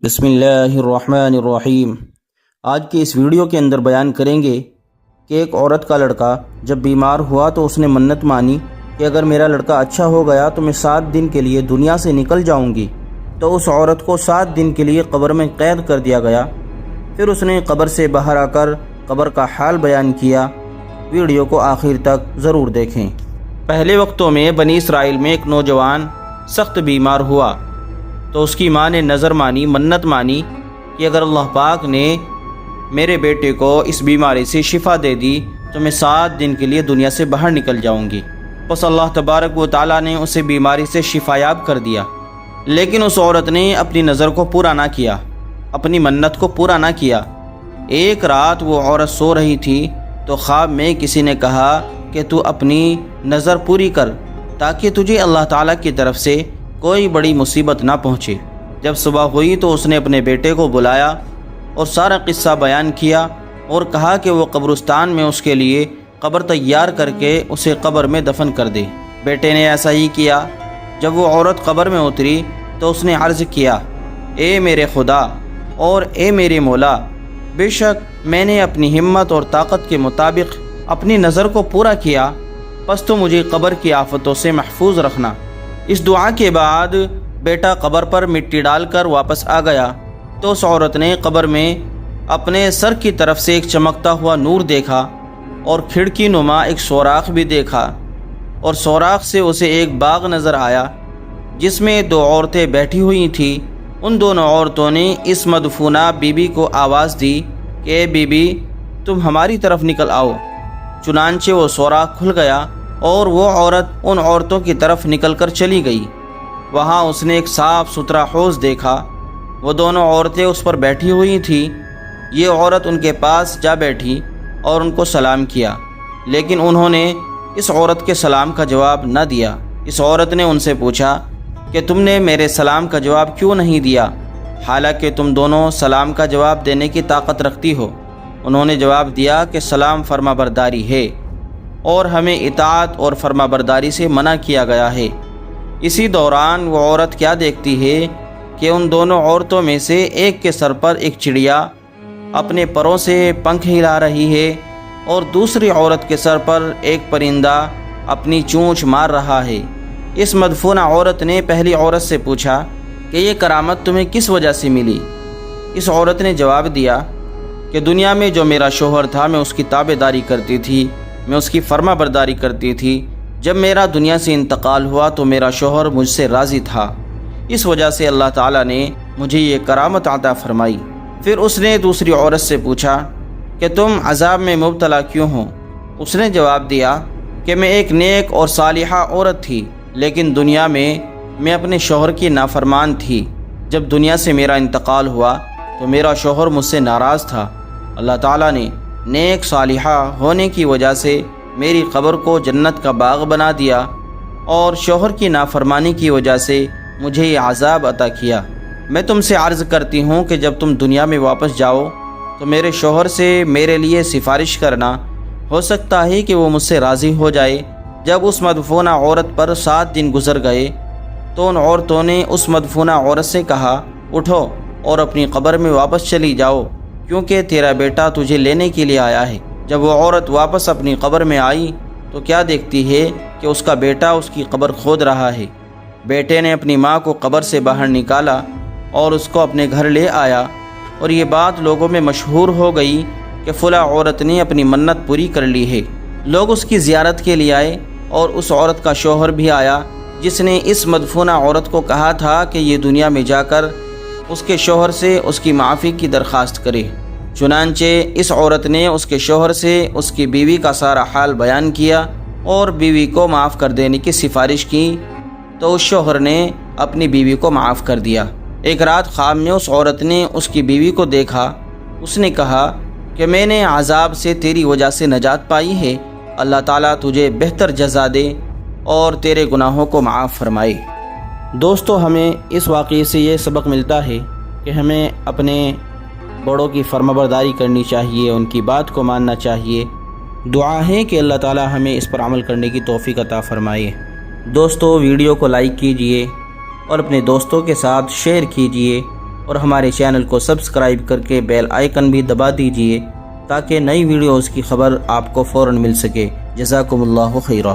بسم اللہ الرحمن الرحیم۔ آج کے اس ویڈیو کے اندر بیان کریں گے کہ ایک عورت کا لڑکا جب بیمار ہوا تو اس نے منت مانی کہ اگر میرا لڑکا اچھا ہو گیا تو میں 7 دن کے لیے دنیا سے نکل جاؤں گی۔ تو اس عورت کو 7 دن کے لیے قبر میں قید کر دیا گیا۔ پھر اس نے قبر سے باہر آ کر قبر کا حال بیان کیا۔ ویڈیو کو آخر تک ضرور دیکھیں۔ پہلے وقتوں میں بنی اسرائیل میں ایک نوجوان سخت بیمار ہوا تو اس کی ماں نے نظر مانی، منت مانی کہ اگر اللہ پاک نے میرے بیٹے کو اس بیماری سے شفا دے دی تو میں 7 دن کے لیے دنیا سے باہر نکل جاؤں گی۔ بس اللہ تبارک و تعالیٰ نے اسے بیماری سے شفا یاب کر دیا، لیکن اس عورت نے اپنی نظر کو پورا نہ کیا، اپنی منت کو پورا نہ کیا۔ ایک رات وہ عورت سو رہی تھی تو خواب میں کسی نے کہا کہ تو اپنی نظر پوری کر تاکہ تجھے اللہ تعالیٰ کی طرف سے کوئی بڑی مصیبت نہ پہنچے۔ جب صبح ہوئی تو اس نے اپنے بیٹے کو بلایا اور سارا قصہ بیان کیا اور کہا کہ وہ قبرستان میں اس کے لیے قبر تیار کر کے اسے قبر میں دفن کر دے۔ بیٹے نے ایسا ہی کیا۔ جب وہ عورت قبر میں اتری تو اس نے عرض کیا، اے میرے خدا اور اے میرے مولا، بے شک میں نے اپنی ہمت اور طاقت کے مطابق اپنی نظر کو پورا کیا، پس تو مجھے قبر کی آفتوں سے محفوظ رکھنا۔ اس دعا کے بعد بیٹا قبر پر مٹی ڈال کر واپس آ گیا تو اس عورت نے قبر میں اپنے سر کی طرف سے ایک چمکتا ہوا نور دیکھا اور کھڑکی نما ایک سوراخ بھی دیکھا، اور سوراخ سے اسے ایک باغ نظر آیا جس میں 2 عورتیں بیٹھی ہوئی تھیں۔ ان دونوں عورتوں نے اس مدفونہ بی بی کو آواز دی کہ اے بی بی، تم ہماری طرف نکل آؤ۔ چنانچہ وہ سوراخ کھل گیا اور وہ عورت ان عورتوں کی طرف نکل کر چلی گئی۔ وہاں اس نے ایک صاف ستھرا حوض دیکھا، وہ دونوں عورتیں اس پر بیٹھی ہوئی تھیں۔ یہ عورت ان کے پاس جا بیٹھی اور ان کو سلام کیا، لیکن انہوں نے اس عورت کے سلام کا جواب نہ دیا۔ اس عورت نے ان سے پوچھا کہ تم نے میرے سلام کا جواب کیوں نہیں دیا، حالانکہ تم دونوں سلام کا جواب دینے کی طاقت رکھتی ہو؟ انہوں نے جواب دیا کہ سلام فرما برداری ہے اور ہمیں اطاعت اور فرما برداری سے منع کیا گیا ہے۔ اسی دوران وہ عورت کیا دیکھتی ہے کہ ان دونوں عورتوں میں سے ایک کے سر پر ایک چڑیا اپنے پروں سے پنکھ ہلا رہی ہے اور دوسری عورت کے سر پر ایک پرندہ اپنی چونچ مار رہا ہے۔ اس مدفونہ عورت نے پہلی عورت سے پوچھا کہ یہ کرامت تمہیں کس وجہ سے ملی؟ اس عورت نے جواب دیا کہ دنیا میں جو میرا شوہر تھا میں اس کی تابع داری کرتی تھی، میں اس کی فرما برداری کرتی تھی۔ جب میرا دنیا سے انتقال ہوا تو میرا شوہر مجھ سے راضی تھا، اس وجہ سے اللہ تعالیٰ نے مجھے یہ کرامت عطا فرمائی۔ پھر اس نے دوسری عورت سے پوچھا کہ تم عذاب میں مبتلا کیوں ہو؟ اس نے جواب دیا کہ میں ایک نیک اور صالحہ عورت تھی، لیکن دنیا میں اپنے شوہر کی نافرمان تھی۔ جب دنیا سے میرا انتقال ہوا تو میرا شوہر مجھ سے ناراض تھا۔ اللہ تعالیٰ نے نیک صالحہ ہونے کی وجہ سے میری قبر کو جنت کا باغ بنا دیا اور شوہر کی نافرمانی کی وجہ سے مجھے یہ عذاب عطا کیا۔ میں تم سے عرض کرتی ہوں کہ جب تم دنیا میں واپس جاؤ تو میرے شوہر سے میرے لیے سفارش کرنا، ہو سکتا ہے کہ وہ مجھ سے راضی ہو جائے۔ جب اس مدفونہ عورت پر 7 دن گزر گئے تو ان عورتوں نے اس مدفونہ عورت سے کہا، اٹھو اور اپنی قبر میں واپس چلی جاؤ، کیونکہ تیرا بیٹا تجھے لینے کے لیے آیا ہے۔ جب وہ عورت واپس اپنی قبر میں آئی تو کیا دیکھتی ہے کہ اس کا بیٹا اس کی قبر کھود رہا ہے۔ بیٹے نے اپنی ماں کو قبر سے باہر نکالا اور اس کو اپنے گھر لے آیا، اور یہ بات لوگوں میں مشہور ہو گئی کہ فلاں عورت نے اپنی منت پوری کر لی ہے۔ لوگ اس کی زیارت کے لیے آئے اور اس عورت کا شوہر بھی آیا جس نے اس مدفونہ عورت کو کہا تھا کہ یہ دنیا میں جا کر اس کے شوہر سے اس کی معافی کی درخواست کرے۔ چنانچہ اس عورت نے اس کے شوہر سے اس کی بیوی کا سارا حال بیان کیا اور بیوی کو معاف کر دینے کی سفارش کی، تو اس شوہر نے اپنی بیوی کو معاف کر دیا۔ ایک رات خواب میں اس عورت نے اس کی بیوی کو دیکھا۔ اس نے کہا کہ میں نے عذاب سے تیری وجہ سے نجات پائی ہے، اللہ تعالیٰ تجھے بہتر جزا دے اور تیرے گناہوں کو معاف فرمائے۔ دوستو، ہمیں اس واقعے سے یہ سبق ملتا ہے کہ ہمیں اپنے بڑوں کی فرما برداری کرنی چاہیے، ان کی بات کو ماننا چاہیے۔ دعا ہے کہ اللہ تعالی ہمیں اس پر عمل کرنے کی توفیق عطا فرمائے۔ دوستو، ویڈیو کو لائک کیجئے اور اپنے دوستوں کے ساتھ شیئر کیجئے اور ہمارے چینل کو سبسکرائب کر کے بیل آئیکن بھی دبا دیجئے تاکہ نئی ویڈیوز کی خبر آپ کو فوراً مل سکے۔ جزاکم اللہ خیرہ۔